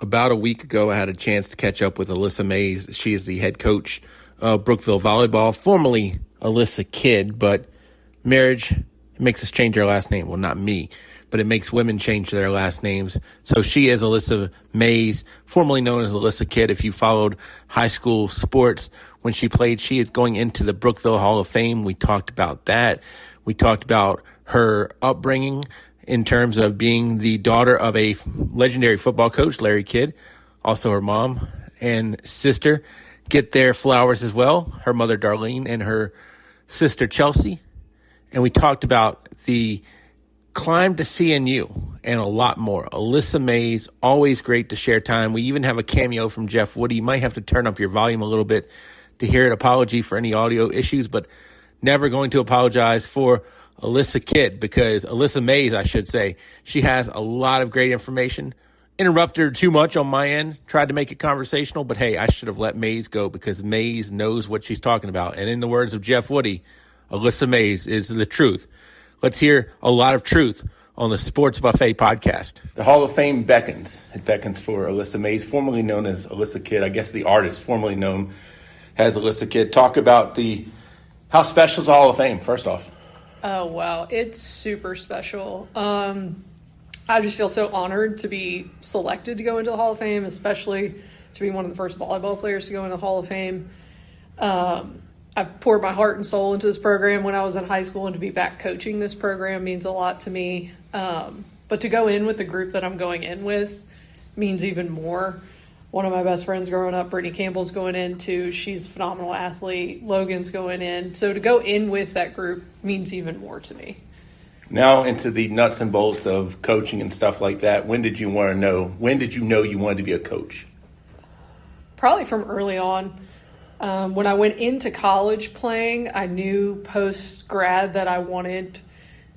About a week ago, I had a chance to catch up with Alyssa Mays. She is the head coach of Brookville Volleyball, formerly Alyssa Kidd, but marriage makes us change our last name. Well, not me, but it makes women change their last names. So she is Alyssa Mays, formerly known as Alyssa Kidd. If you followed high school sports when she played, she is going into the Brookville Hall of Fame. We talked about that. We talked about her upbringing in terms of being the daughter of a legendary football coach, Larry Kidd. Also her mom and sister get their flowers as well, her mother Darlene and her sister Chelsea. And we talked about the climb to CNU and a lot more. Alyssa Mays, always great to share time. We even have a cameo from Jeff Woody. You might have to turn up your volume a little bit to hear it. Apology for any audio issues, but never going to apologize for Alyssa Kidd, because Alyssa Mays, I should say, she has a lot of great information. Interrupted her too much on my end, tried to make it conversational, but hey, I should have let Mays go because Mays knows what she's talking about. And in the words of Jeff Woody, Alyssa Mays is the truth. Let's hear a lot of truth on the Sports Buffet podcast. The Hall of Fame beckons. It beckons for Alyssa Mays, formerly known as Alyssa Kidd. I guess the artist formerly known as Alyssa Kidd. Talk about how special is the Hall of Fame, first off. Oh, wow. It's super special. I just feel so honored to be selected to go into the Hall of Fame, especially to be one of the first volleyball players to go into the Hall of Fame. I poured my heart and soul into this program when I was in high school, and to be back coaching this program means a lot to me. But to go in with the group that I'm going in with means even more. One of my best friends growing up, Brittany Campbell's going in too. She's a phenomenal athlete. Logan's going in. So to go in with that group means even more to me. Now into the nuts and bolts of coaching and stuff like that. When did you know you wanted to be a coach? Probably from early on. When I went into college playing, I knew post-grad that I wanted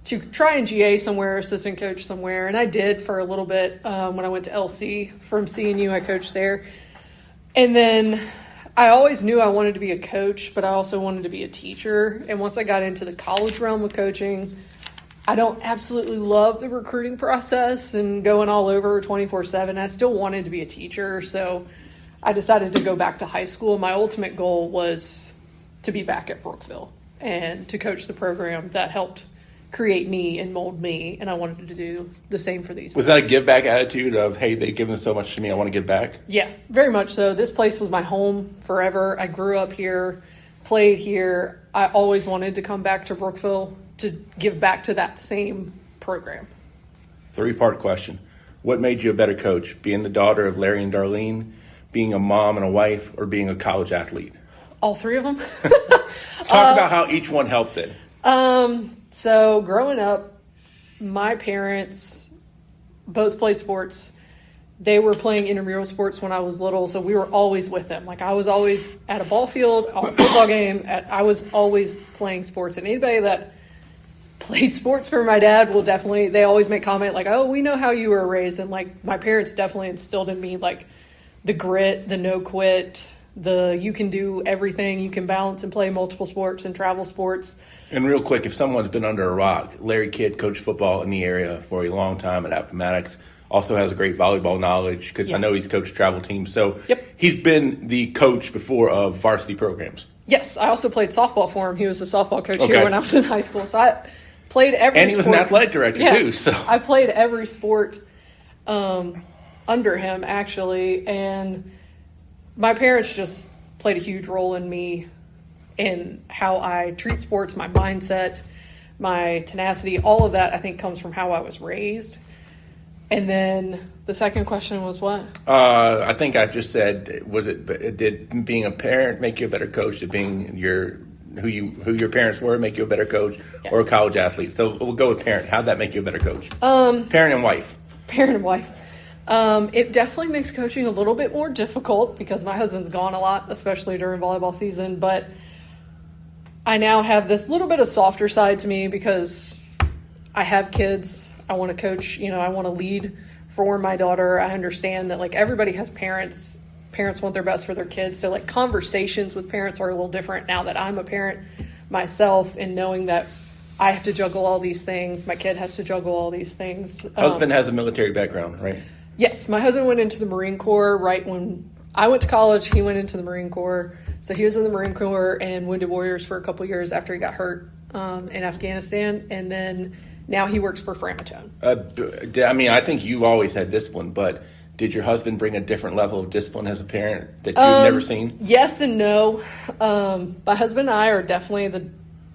to try and GA somewhere, assistant coach somewhere, and I did for a little bit when I went to LC from CNU. I coached there. And then I always knew I wanted to be a coach, but I also wanted to be a teacher. And once I got into the college realm of coaching, I don't absolutely love the recruiting process and going all over 24/7. I still wanted to be a teacher, so I decided to go back to high school. My ultimate goal was to be back at Brookville and to coach the program that helped create me and mold me, and I wanted to do the same for these. Was that a give back attitude of, hey, they've given so much to me, I want to give back? Yeah, very much so. This place was my home forever. I grew up here, played here. I always wanted to come back to Brookville to give back to that same program. 3-part question. What made you a better coach? Being the daughter of Larry and Darlene, being a mom and a wife, or being a college athlete? All three of them. Talk about how each one helped it. So growing up, my parents both played sports. They were playing intramural sports when I was little, so we were always with them. Like, I was always at a ball field, a football game. I was always playing sports. And anybody that played sports for my dad will definitely, they always make comment like, oh, we know how you were raised. And like, my parents definitely instilled in me like the grit, the no quit, you can do everything, you can balance and play multiple sports and travel sports. And real quick, if someone's been under a rock, Larry Kidd coached football in the area for a long time at Appomattox. Also has a great volleyball knowledge because I know he's coached travel teams. So He's been the coach before of varsity programs. Yes, I also played softball for him. He was a softball coach here when I was in high school. So I played every sport. And he was an athletic director too. So I played every sport under him, actually. And my parents just played a huge role in me in how I treat sports, my mindset, my tenacity. All of that, I think, comes from how I was raised. And then the second question was what? I think I just said, did being a parent make you a better coach? Did being who your parents were make you a better coach, or a college athlete? So we'll go with parent. How'd that make you a better coach? Parent and wife. Parent and wife. It definitely makes coaching a little bit more difficult because my husband's gone a lot, especially during volleyball season. But I now have this little bit of softer side to me because I have kids. I want to coach, I want to lead for my daughter. I understand that like everybody has parents. Parents want their best for their kids. So like conversations with parents are a little different now that I'm a parent myself, and knowing that I have to juggle all these things. My kid has to juggle all these things. Husband has a military background, right? Yes, my husband went into the Marine Corps right when I went to college. He went into the Marine Corps. So he was in the Marine Corps and Wounded Warriors for a couple years after he got hurt in Afghanistan. And then now he works for Framatome. I think you always had discipline, but did your husband bring a different level of discipline as a parent that you've never seen? Yes and no. My husband and I are definitely the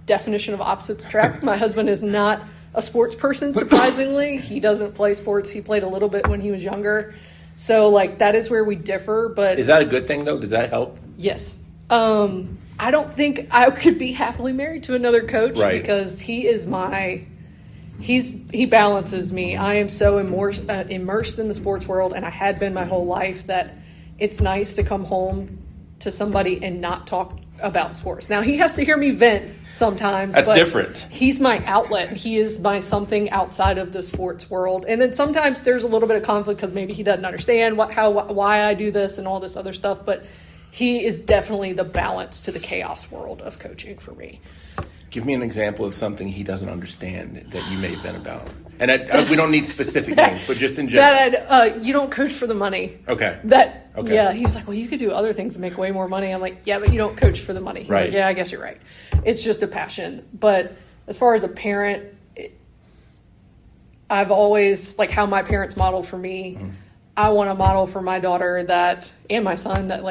definition of opposites attract. My husband is not a sports person, surprisingly. He doesn't play sports. He played a little bit when he was younger. So, that is where we differ. But is that a good thing, though? Does that help? Yes. I don't think I could be happily married to another coach because he is he balances me. I am so immersed in the sports world, and I had been my whole life, that it's nice to come home to somebody and not talk about sports. Now, he has to hear me vent sometimes. That's different. He's my outlet. He is my something outside of the sports world. And then sometimes there's a little bit of conflict because maybe he doesn't understand why I do this and all this other stuff. But he is definitely the balance to the chaos world of coaching for me. Give me an example of something he doesn't understand that you may vent about. And we don't need specific names, but just in general. You don't coach for the money. Okay. Okay. Yeah, he was like, well, you could do other things and make way more money. I'm like, yeah, but you don't coach for the money. He's like, yeah, I guess you're right. It's just a passion. But as far as a parent, I've always, how my parents modeled for me, I want to model for my daughter and my son that,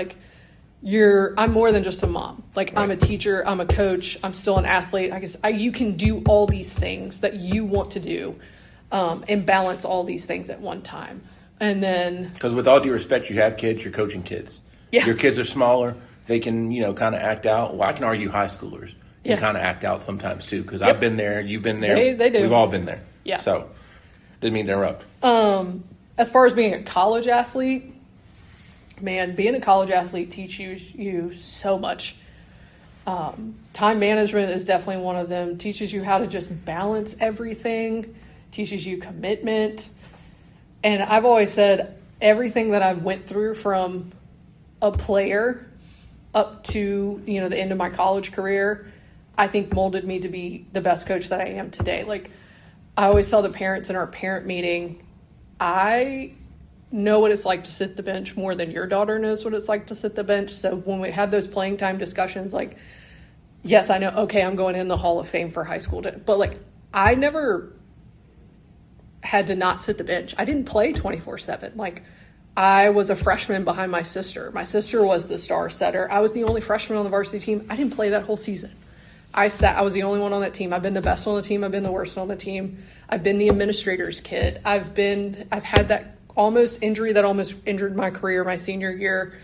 I'm more than just a mom. I'm a teacher, I'm a coach, I'm still an athlete. I guess you can do all these things that you want to do and balance all these things at one time. And then... Because with all due respect, you have kids, you're coaching kids. Yeah. Your kids are smaller. They can, kind of act out. Well, I can argue high schoolers can kind of act out sometimes too, because I've been there, you've been there. They do. We've all been there. Yeah. So, didn't mean to interrupt. As far as being a college athlete... Man, being a college athlete teaches you so much. Time management is definitely one of them. Teaches you how to just balance everything. Teaches you commitment. And I've always said everything that I've went through from a player up to, the end of my college career, I think molded me to be the best coach that I am today. I always tell the parents in our parent meeting, I know what it's like to sit the bench more than your daughter knows what it's like to sit the bench. So when we have those playing time discussions, yes, I know, okay, I'm going in the Hall of Fame for high school, but I never had to not sit the bench. I didn't play 24/7. I was a freshman behind my sister. My sister was the star setter. I was the only freshman on the varsity team. I didn't play that whole season. I was the only one on that team. I've been the best on the team. I've been the worst on the team. I've been the administrator's kid. I've had that injury that almost injured my career my senior year.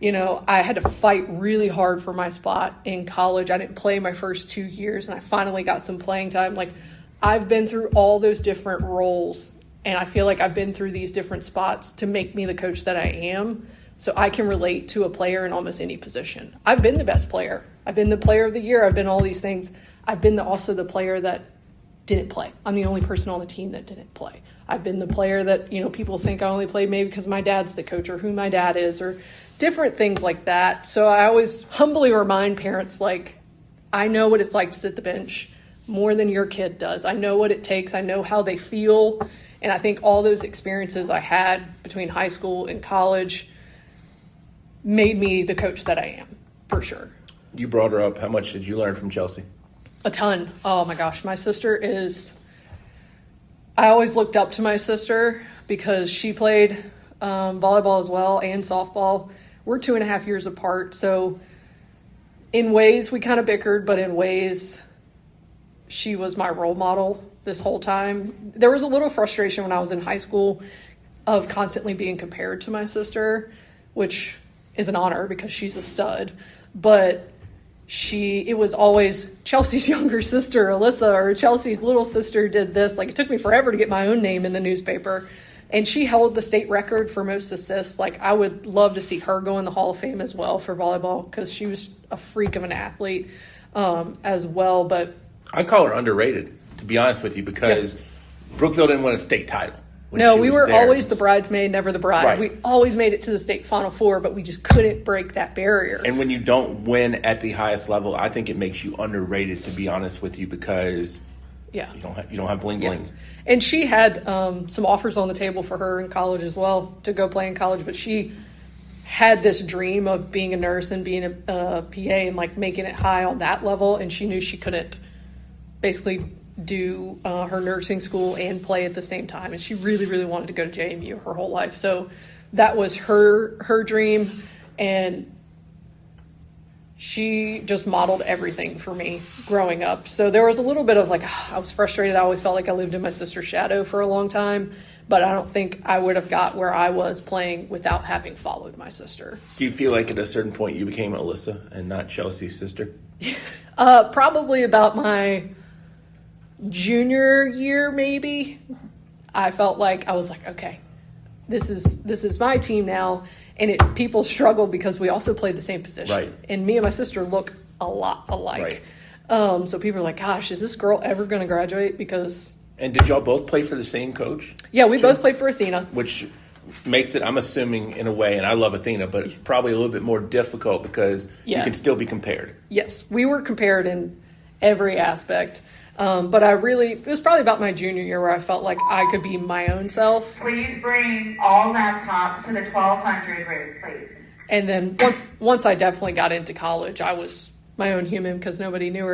I had to fight really hard for my spot in college. I didn't play my first 2 years, and I finally got some playing time. I've been through all those different roles, and I feel like I've been through these different spots to make me the coach that I am, so I can relate to a player in almost any position. I've been the best player. I've been the player of the year. I've been all these things. I've been also the player that didn't play. I'm the only person on the team that didn't play. I've been the player that, people think I only played maybe because my dad's the coach or who my dad is or different things like that. So I always humbly remind parents, I know what it's like to sit the bench more than your kid does. I know what it takes. I know how they feel. And I think all those experiences I had between high school and college made me the coach that I am, for sure. You brought her up. How much did you learn from Chelsea? A ton. Oh my gosh. My sister I always looked up to my sister because she played volleyball as well and softball. We're 2.5 years apart. So in ways we kind of bickered, but in ways she was my role model this whole time. There was a little frustration when I was in high school of constantly being compared to my sister, which is an honor because she's a stud. But it was always Chelsea's younger sister, Alyssa, or Chelsea's little sister did this. It took me forever to get my own name in the newspaper. And she held the state record for most assists. I would love to see her go in the Hall of Fame as well for volleyball because she was a freak of an athlete as well. But I call her underrated, to be honest with you, because Brookville didn't win a state title. No, we were always the bridesmaid, never the bride. Right. We always made it to the state Final Four, but we just couldn't break that barrier. And when you don't win at the highest level, I think it makes you underrated, to be honest with you, because Yeah. You don't have bling bling. And she had some offers on the table for her in college as well to go play in college, but she had this dream of being a nurse and being a PA and like making it high on that level, and she knew she couldn't basically do her nursing school and play at the same time, and she really, really wanted to go to JMU her whole life. So that was her dream, and she just modeled everything for me growing up. So there was a little bit of like, I was frustrated. I always felt like I lived in my sister's shadow for a long time, but I don't think I would have got where I was playing without having followed my sister. Do you feel like at a certain point you became Alyssa and not Chelsea's sister? Probably about my junior year, maybe. I felt like I was like, okay, this is my team now. And people struggle because we also played the same position. Right. And me and my sister look a lot alike. Right. So people are like, gosh, is this girl ever going to graduate? Because... And did y'all both play for the same coach? Yeah, we both played for Athena. Which makes it, I'm assuming, in a way, and I love Athena, but probably a little bit more difficult because you can still be compared. Yes, we were compared in every aspect. But it was probably about my junior year where I felt like I could be my own self. Please bring all laptops to the 1200 room, please. And then once I definitely got into college, I was my own human because nobody knew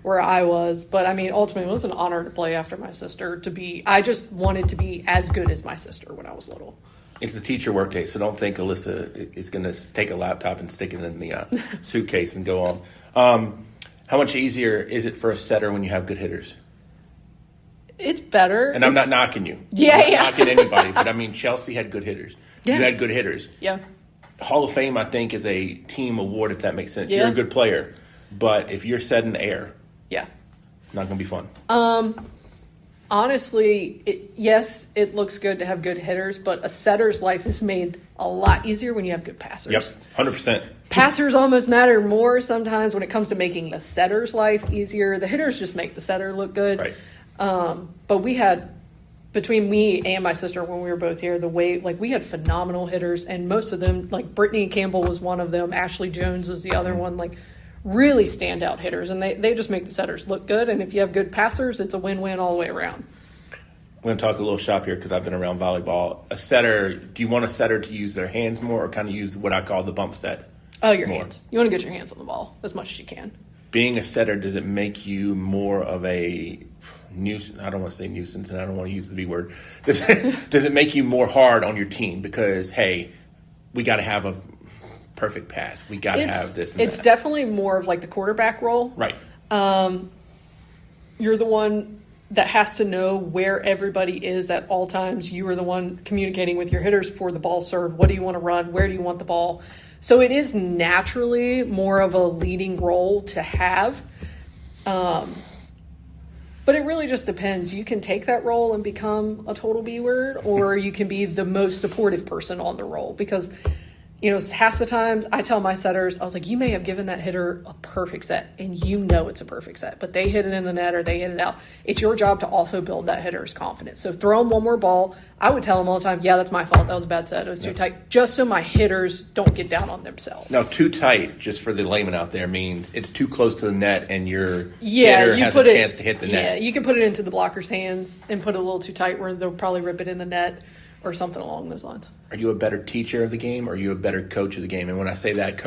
where I was. But I mean, ultimately, it was an honor to play after my sister. I just wanted to be as good as my sister when I was little. It's a teacher workday, so don't think Alyssa is going to take a laptop and stick it in the suitcase and go on. How much easier is it for a setter when you have good hitters? It's better. And I'm not knocking you. Yeah, I'm not knocking anybody, but I mean, Chelsea had good hitters. Yeah. You had good hitters. Yeah. Hall of Fame, I think, is a team award, if that makes sense. Yeah. You're a good player, but if you're setting air, yeah, not going to be fun. Honestly, yes, it looks good to have good hitters, but a setter's life is made a lot easier when you have good passers. Yep, 100%. Passers almost matter more sometimes when it comes to making the setter's life easier. The hitters just make the setter look good. Right. But we had, between me and my sister when we were both here, we had phenomenal hitters, and most of them, like Brittany Campbell was one of them, Ashley Jones was the other one, like really standout hitters, and they just make the setters look good. And if you have good passers, it's a win-win all the way around. I'm going to talk a little shop here because I've been around volleyball. A setter, do you want a setter to use their hands more or kind of use what I call the bump set? Oh, your hands. You want to get your hands on the ball as much as you can. Being a setter, does it make you more of a nuisance? I don't want to say nuisance, and I don't want to use the B word. Does it make you more hard on your team because, hey, we got to have a perfect pass. We got to have this and It's that. definitely more of like the quarterback role. Right. You're the one that has to know where everybody is at all times. You are the one communicating with your hitters for the ball serve. What do you want to run? Where do you want the ball? So it is naturally more of a leading role to have. But it really just depends. You can take that role and become a total B word, or you can be the most supportive person on the role. Because, half the times I tell my setters, I was like, you may have given that hitter a perfect set, and it's a perfect set, but they hit it in the net or they hit it out. It's your job to also build that hitter's confidence. So throw them one more ball. I would tell them all the time, yeah, that's my fault. That was a bad set. It was too tight. Just so my hitters don't get down on themselves. Now, too tight, just for the layman out there, means it's too close to the net and your hitter has a chance to hit the net. Yeah, you can put it into the blocker's hands and put it a little too tight where they'll probably rip it in the net or something along those lines. Are you a better teacher of the game or are you a better coach of the game? And when I say that,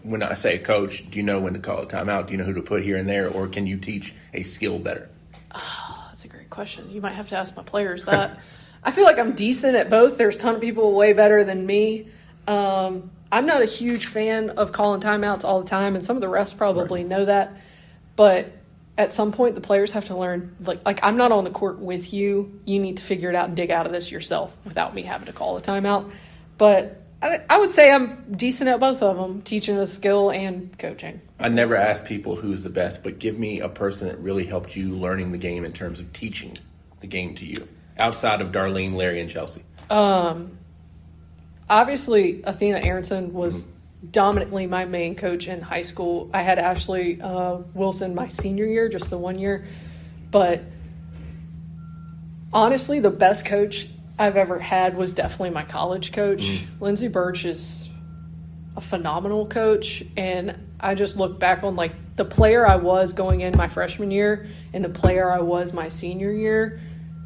when I say coach, do you know when to call a timeout? Do you know who to put here and there? Or can you teach a skill better? Oh, that's a great question. You might have to ask my players that. I feel like I'm decent at both. There's a ton of people way better than me. I'm not a huge fan of calling timeouts all the time, and some of the refs probably know that. But at some point, the players have to learn, like I'm not on the court with you. You need to figure it out and dig out of this yourself without me having to call the timeout. But I would say I'm decent at both of them, teaching a skill and coaching. I never ask people who's the best, but give me a person that really helped you learning the game in terms of teaching the game to you, outside of Darlene, Larry, and Chelsea. Obviously, Athena Aronson was dominantly my main coach in high school. I had Ashley Wilson my senior year, just the 1 year. But honestly, the best coach I've ever had was definitely my college coach. Lindsay Birch is a phenomenal coach, and I just look back on the player I was going in my freshman year and the player I was my senior year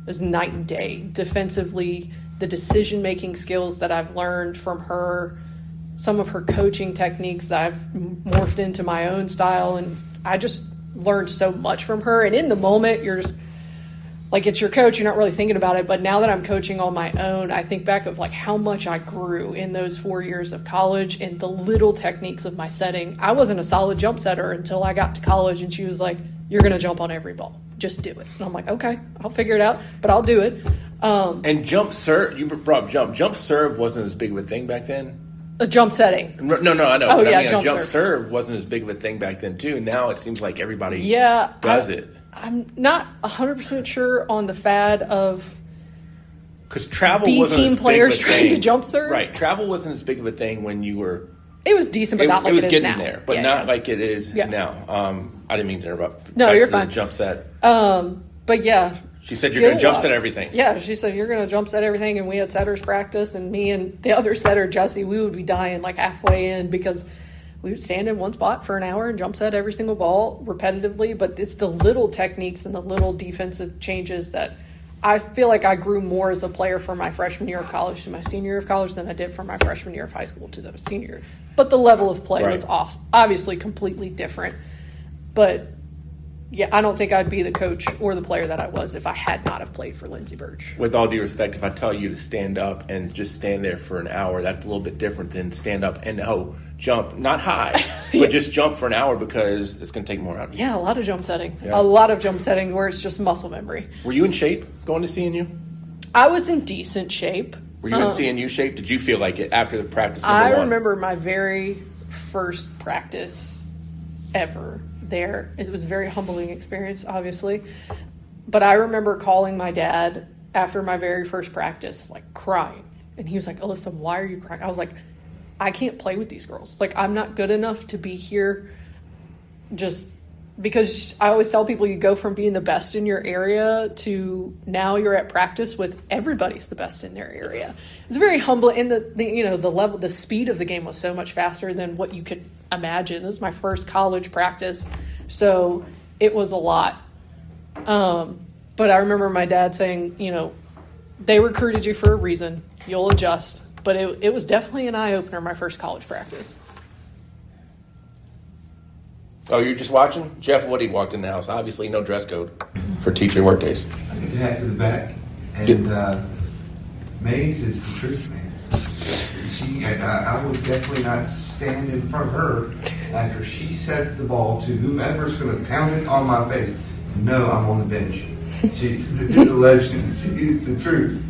is night and day. Defensively, the decision-making skills that I've learned from her, some of her coaching techniques that I've morphed into my own style, and I just learned so much from her. And in the moment, you're just like, it's your coach, you're not really thinking about it. But now that I'm coaching on my own, I think back of like how much I grew in those 4 years of college and the little techniques of my setting. I wasn't a solid jump setter until I got to college, and she was like, you're going to jump on every ball. Just do it. And I'm like, okay, I'll figure it out, but I'll do it. And jump serve, you brought up jump. Jump serve wasn't as big of a thing back then. A jump setting. No, I know. Oh, but yeah, I mean, jump jump serve. serve wasn't as big of a thing back then, too. Now it seems like everybody does it. I'm not 100% sure on the fad of because travel B wasn't team as players big of a trying to thing. jump serve. Right, travel wasn't as big of a thing when you were. It was decent, but not like it was it is getting now. there, but not like it is now. I didn't mean to interrupt. No, Back you're to the fine. Jump set. But yeah. She said you're going to jump set everything. Yeah, she said you're going to jump set everything, and we had setters practice, and me and the other setter, Jesse, we would be dying like halfway in because we would stand in one spot for an hour and jump set every single ball repetitively. But it's the little techniques and the little defensive changes that I feel like I grew more as a player from my freshman year of college to my senior year of college than I did from my freshman year of high school to the senior year. But the level of play was obviously completely different. But yeah, I don't think I'd be the coach or the player that I was if I had not have played for Lindsey Birch. With all due respect, if I tell you to stand up and just stand there for an hour, that's a little bit different than stand up and jump, not high, but just jump for an hour because it's going to take more out of you. Yeah, a lot of jump setting. Yeah. A lot of jump setting where it's just muscle memory. Were you in shape going to CNU? I was in decent shape. Were you in CNU shape? Did you feel like it after the practice I number one? remember my very first practice ever there. It was a very humbling experience, obviously. But I remember calling my dad after my very first practice, like crying. And he was like, Alyssa, why are you crying? I was like, I can't play with these girls. Like, I'm not good enough to be here just because I always tell people you go from being the best in your area to now you're at practice with everybody's the best in their area. It's very humbling. And the speed of the game was so much faster than what you could imagine. This was my first college practice, so it was a lot. But I remember my dad saying, they recruited you for a reason. You'll adjust. But it was definitely an eye-opener, my first college practice. Oh, you're just watching? Jeff Woody walked in the house. Obviously, no dress code for teacher work days. I think hat to the back. And Mays is the truth, man. I would definitely not stand in front of her after she sets the ball to whomever's going to pound it on my face. No, I'm on the bench. She's the legend. She's the truth.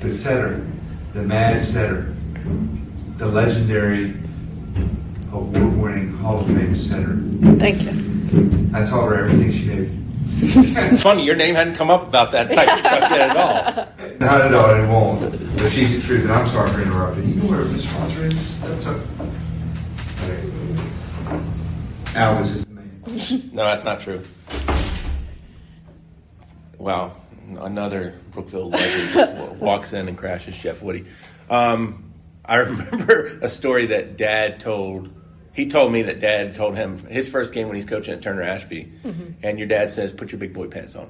The setter, the mad setter, the legendary award-winning Hall of Fame setter. Thank you. I taught her everything she knew. It's funny, your name hadn't come up about that type of stuff yet at all. Not at all, it won't. But she's the truth, and I'm sorry for interrupting. You know where the sponsor is? Okay. Albus is the man. No, that's not true. Wow, another Brookville legend just walks in and crashes Jeff Woody. I remember a story that Dad told. He told me that Dad told him his first game when he's coaching at Turner Ashby, and your dad says, "Put your big boy pants on."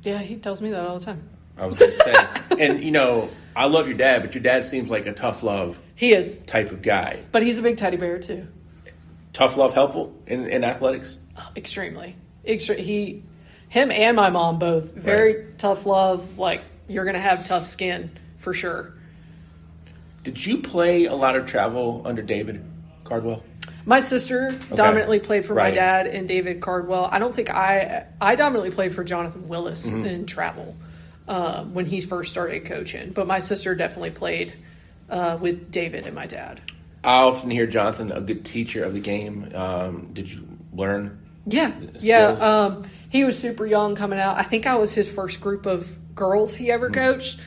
Yeah, he tells me that all the time. I was going to say, and I love your dad, but your dad seems like a tough love. He is type of guy. But he's a big teddy bear too. Tough love helpful in athletics? Extremely. Him and my mom both. Very tough love. Like, you're going to have tough skin for sure. Did you play a lot of travel under David Cardwell? My sister dominantly played for my dad and David Cardwell. I don't think I dominantly played for Jonathan Willis in travel when he first started coaching. But my sister definitely played with David and my dad. I often hear Jonathan a good teacher of the game. Did you learn? Yeah. He was super young coming out. I think I was his first group of girls he ever coached.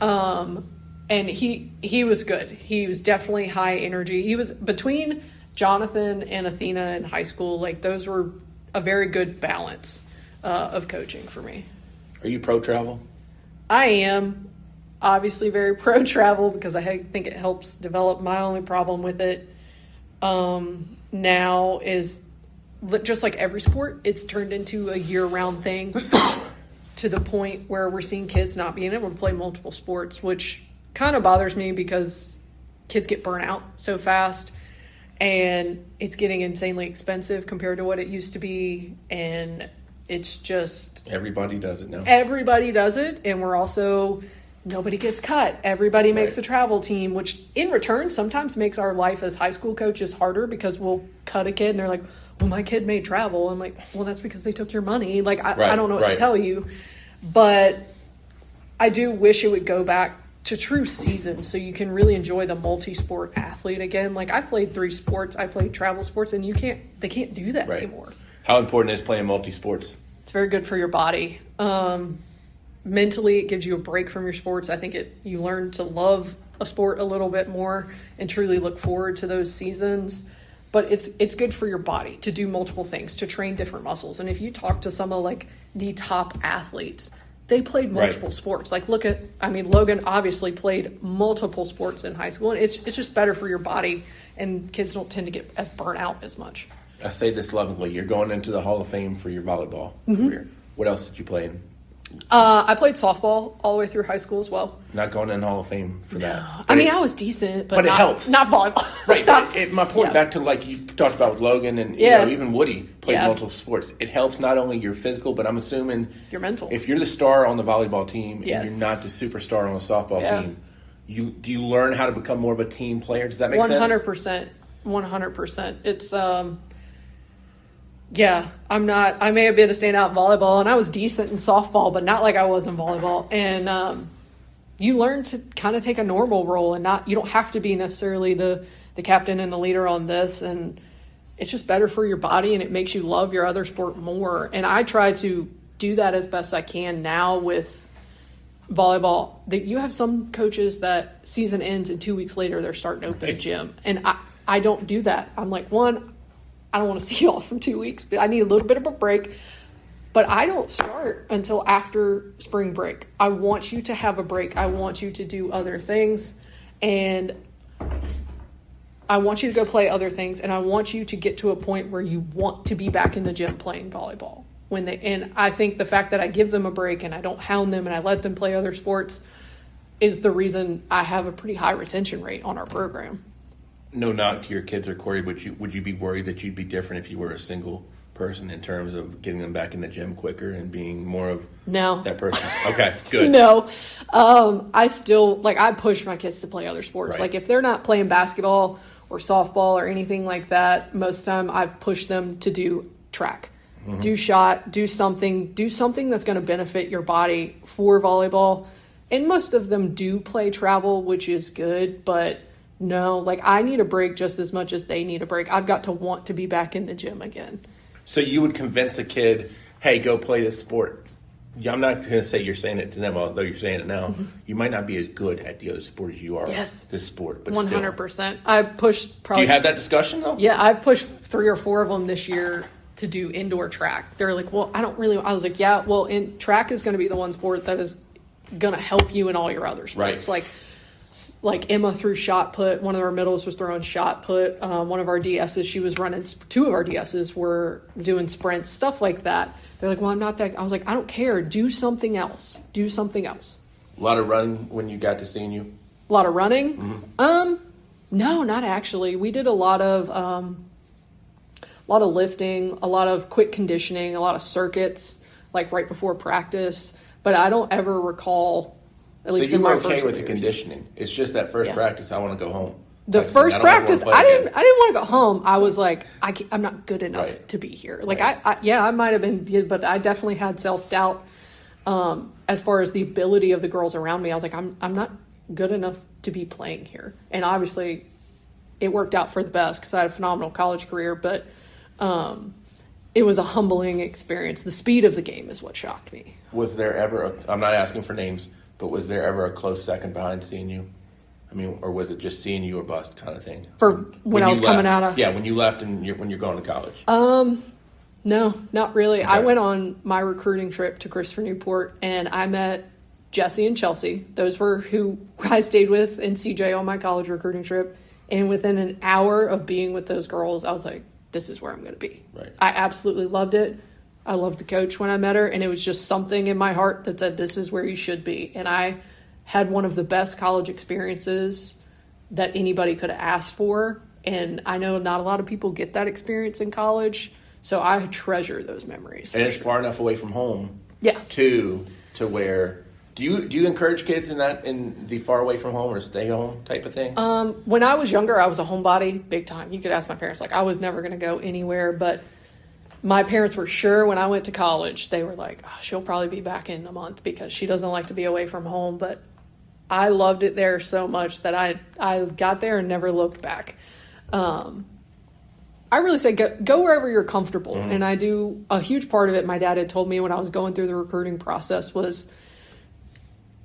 And he was good. He was definitely high energy. He was between Jonathan and Athena in high school. Like, those were a very good balance of coaching for me. Are you pro travel? I am obviously very pro travel because I think it helps develop. My only problem with it now is just like every sport, it's turned into a year-round thing to the point where we're seeing kids not being able to play multiple sports, which kind of bothers me because kids get burnt out so fast and it's getting insanely expensive compared to what it used to be. And it's just... Everybody does it now. Everybody does it. And we're also... Nobody gets cut. Everybody makes a travel team, which in return sometimes makes our life as high school coaches harder because we'll cut a kid and they're like, well, my kid made travel. I'm like, well, that's because they took your money. Like, I don't know what to tell you. But I do wish it would go back to true season so you can really enjoy the multi-sport athlete again. Like, I played 3 sports. I played travel sports, and they can't do that anymore. How important is playing multi-sports? It's very good for your body. Mentally, it gives you a break from your sports. I think you learn to love a sport a little bit more and truly look forward to those seasons. But it's good for your body to do multiple things, to train different muscles. And if you talk to some of like the top athletes, they played multiple sports. Like Logan obviously played multiple sports in high school, and it's just better for your body. And kids don't tend to get as burnt out as much. I say this lovingly. You're going into the Hall of Fame for your volleyball career. What else did you play in? I played softball all the way through high school as well. Not going in Hall of Fame for that. I was decent, but it helps. Not volleyball. Right. My point back to like you talked about with Logan and even Woody played multiple sports. It helps not only your physical, but I'm assuming your mental. If you're the star on the volleyball team and you're not the superstar on the softball team, do you learn how to become more of a team player? Does that make sense? 100%. 100%. It's I may have been a standout in volleyball, and I was decent in softball, but not like I was in volleyball. And you learn to kind of take a normal role, and you don't have to be necessarily the captain and the leader on this. And it's just better for your body, and it makes you love your other sport more. And I try to do that as best I can now with volleyball. That you have some coaches that season ends and 2 weeks later they're starting to open a gym, and I don't do that. I'm like, I don't want to see y'all for 2 weeks, but I need a little bit of a break. But I don't start until after spring break. I want you to have a break. I want you to do other things. And I want you to go play other things. And I want you to get to a point where you want to be back in the gym playing volleyball. And I think the fact that I give them a break and I don't hound them and I let them play other sports is the reason I have a pretty high retention rate on our program. No knock to your kids or Corey, would you be worried that you'd be different if you were a single person in terms of getting them back in the gym quicker and being more of that person? Okay, good. No. I still, I push my kids to play other sports. Right. Like, if they're not playing basketball or softball or anything like that, most of the time I've pushed them to do track. Mm-hmm. Do shot, do something that's going to benefit your body for volleyball. And most of them do play travel, which is good, but... No, I need a break just as much as they need a break. I've got to want to be back in the gym again. So you would convince a kid, hey, go play this sport. I'm not going to say you're saying it to them, although you're saying it now. Mm-hmm. You might not be as good at the other sport as you are this sport. But 100%. Still. I pushed probably... Do you have that discussion, though? Yeah, I've pushed 3 or 4 of them this year to do indoor track. They're like, well, I don't really... I was like, yeah, well, track is going to be the one sport that is going to help you in all your other sports. Right. Like Emma threw shot put. One of our middles was throwing shot put. One of our DSs, she was running. 2 of our DSs were doing sprints, stuff like that. They're like, well, I'm not that. I was like, I don't care. Do something else. Do something else. A lot of running when you got to seeing you? A lot of running? Mm-hmm. No, not actually. We did a lot of lifting, a lot of quick conditioning, a lot of circuits, right before practice. But I don't ever recall... At least in my first okay with the conditioning. It's just that first practice, I want to go home. The first practice, I didn't want to go home. I was like, I'm not good enough to be here. I might have been, but I definitely had self-doubt as far as the ability of the girls around me. I was like, I'm not good enough to be playing here. And obviously, it worked out for the best because I had a phenomenal college career, but it was a humbling experience. The speed of the game is what shocked me. Was there ever, I'm not asking for names, but was there ever a close second behind seeing you? I mean, or was it just seeing you or bust kind of thing? For when I was coming out of... Yeah, when you left and when you're going to college. No, not really. Okay. I went on my recruiting trip to Christopher Newport, and I met Jesse and Chelsea. Those were who I stayed with and CJ on my college recruiting trip. And within an hour of being with those girls, I was like, this is where I'm going to be. Right. I absolutely loved it. I loved the coach when I met her, and it was just something in my heart that said, this is where you should be. And I had one of the best college experiences that anybody could have asked for. And I know not a lot of people get that experience in college, so I treasure those memories. And it's far enough away from home. Yeah. To where do you encourage kids in the far away from home or stay home type of thing? When I was younger, I was a homebody big time. You could ask my parents, like, I was never going to go anywhere, but my parents were sure when I went to college, they were like, oh, she'll probably be back in a month because she doesn't like to be away from home. But I loved it there so much that I got there and never looked back. I really say go wherever you're comfortable. Mm-hmm. And I do a huge part of it. My dad had told me when I was going through the recruiting process was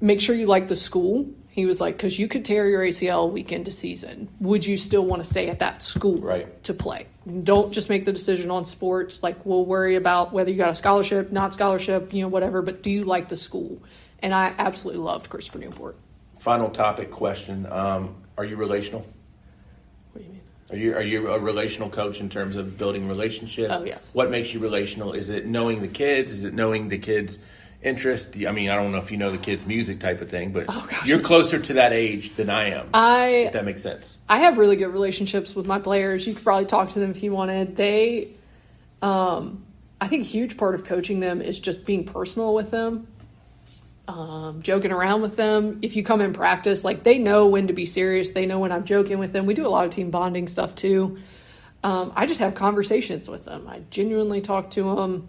make sure you like the school. He was like, because you could tear your ACL week into season. Would you still want to stay at that school to play? Don't just make the decision on sports. Like, we'll worry about whether you got a scholarship, not scholarship, whatever. But do you like the school? And I absolutely loved Christopher Newport. Final topic question. Are you relational? What do you mean? Are you a relational coach in terms of building relationships? Oh, yes. What makes you relational? Is it knowing the kids? Is it knowing the kids' interest? I mean, I don't know if you know the kids' music type of thing, but you're closer to that age than I am. If that makes sense. I have really good relationships with my players. You could probably talk to them if you wanted. I think a huge part of coaching them is just being personal with them. Joking around with them. If you come in practice, like, they know when to be serious. They know when I'm joking with them. We do a lot of team bonding stuff too. I just have conversations with them. I genuinely talk to them.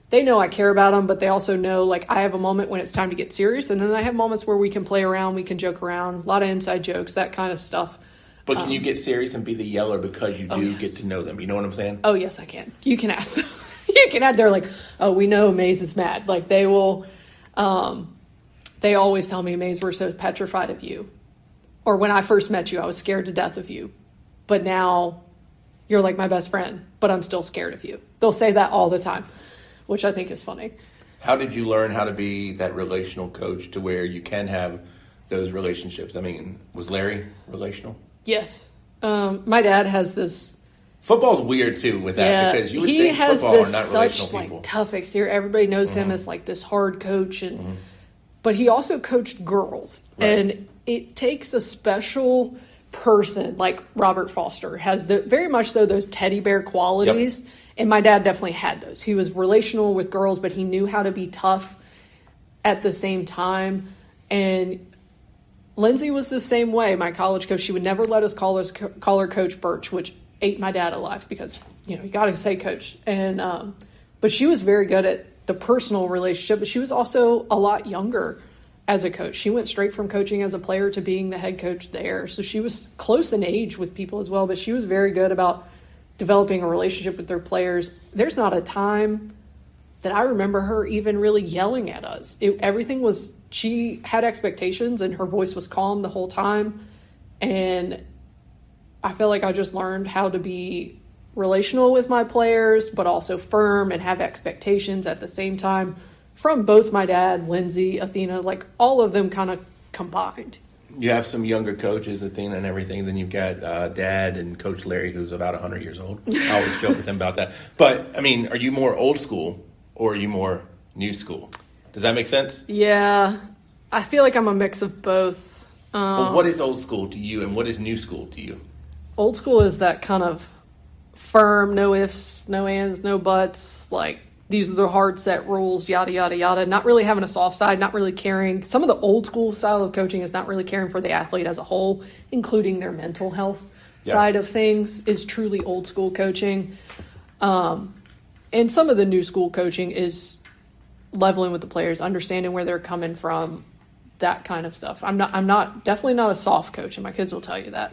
They know I care about them, but they also know, like, I have a moment when it's time to get serious, and then I have moments where we can play around, we can joke around, a lot of inside jokes, that kind of stuff. But can you get serious and be the yeller because you do get to know them? You know what I'm saying? Oh, yes, I can. You can ask them. You can ask. They're like, oh, we know Mays is mad. Like, they will... They always tell me, Mays, we're so petrified of you. Or when I first met you, I was scared to death of you. But now you're like my best friend, but I'm still scared of you. They'll say that all the time, which I think is funny. How did you learn how to be that relational coach to where you can have those relationships? I mean, was Larry relational? Yes. My dad has this... Football's weird, too, with that, because you would think football are not relational people. Tough exterior. Everybody knows him as, like, this hard coach, and but he also coached girls, and it takes a special person like Robert Foster has very much so those teddy bear qualities. Yep. And my dad definitely had those. He was relational with girls, but he knew how to be tough at the same time. And Lindsay was the same way. My college coach, she would never let us call her Coach Birch, which ate my dad alive because, you got to say coach. And but she was very good at the personal relationship, but she was also a lot younger as a coach. She went straight from coaching as a player to being the head coach there. So she was close in age with people as well, but she was very good about developing a relationship with their players. There's not a time that I remember her even really yelling at us. She had expectations and her voice was calm the whole time. And I feel like I just learned how to be relational with my players, but also firm and have expectations at the same time from both my dad, Lindsay, Athena, like all of them kind of combined. You have some younger coaches, Athena and everything. Then you've got Dad and Coach Larry, who's about 100 years old. I always joke with him about that. But, I mean, are you more old school or are you more new school? Does that make sense? Yeah. I feel like I'm a mix of both. Well, what is old school to you and what is new school to you? Old school is that kind of firm, no ifs, no ands, no buts, like these are the hard set rules, yada, yada, yada. Not really having a soft side, not really caring. Some of the old school style of coaching is not really caring for the athlete as a whole, including their mental health side of things is truly old school coaching. And some of the new school coaching is leveling with the players, understanding where they're coming from, that kind of stuff. I'm definitely not a soft coach, and my kids will tell you that.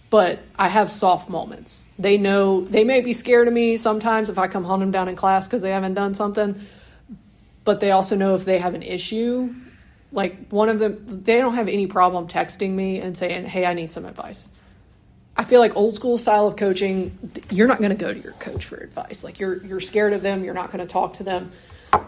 But I have soft moments. They know they may be scared of me sometimes if I come hunt them down in class because they haven't done something. But they also know if they have an issue, like one of them, they don't have any problem texting me and saying, hey, I need some advice. I feel like old school style of coaching, you're not going to go to your coach for advice. Like you're scared of them. You're not going to talk to them.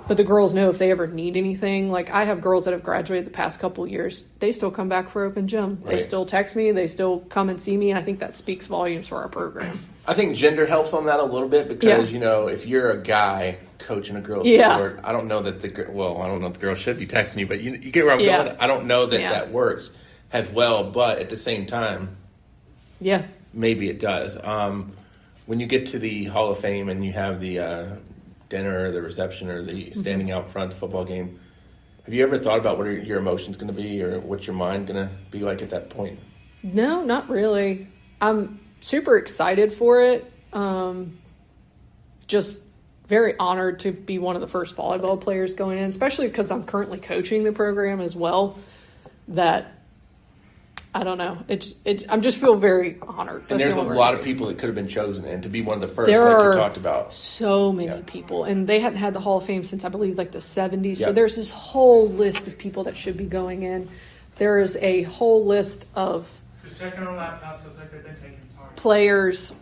But the girls know if they ever need anything. Like I have girls that have graduated the past couple of years. They still come back for open gym. Right. They still text me. They still come and see me. And I think that speaks volumes for our program. I think gender helps on that a little bit because, if you're a guy coaching a girls' sport, I don't know that I don't know if the girl should be texting you, but you get where I'm going. I don't know that that works as well, but at the same time, maybe it does. When you get to the Hall of Fame and you have the dinner or the reception or the standing out front the football game, have you ever thought about what your emotions going to be or what's your mind going to be like at that point? No, not really. I'm super excited for it. Just very honored to be one of the first volleyball players going in, especially because I'm currently coaching the program as well. That I don't know. I'm just feel very honored. And there's a lot of people that could have been chosen, and to be one of the first, there like are you talked about. So many people, and they hadn't had the Hall of Fame since I believe like the 70s. Yep. So there's this whole list of people that should be going in. There is a whole list of just checking on laptops. Looks like they've been taken. Sorry. Players.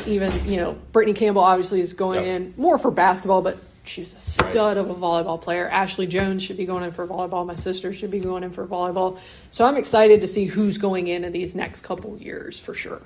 Even Brittany Campbell obviously is going in more for basketball, but she's a stud of a volleyball player. Ashley Jones should be going in for volleyball. My sister should be going in for volleyball. So I'm excited to see who's going in these next couple years for sure.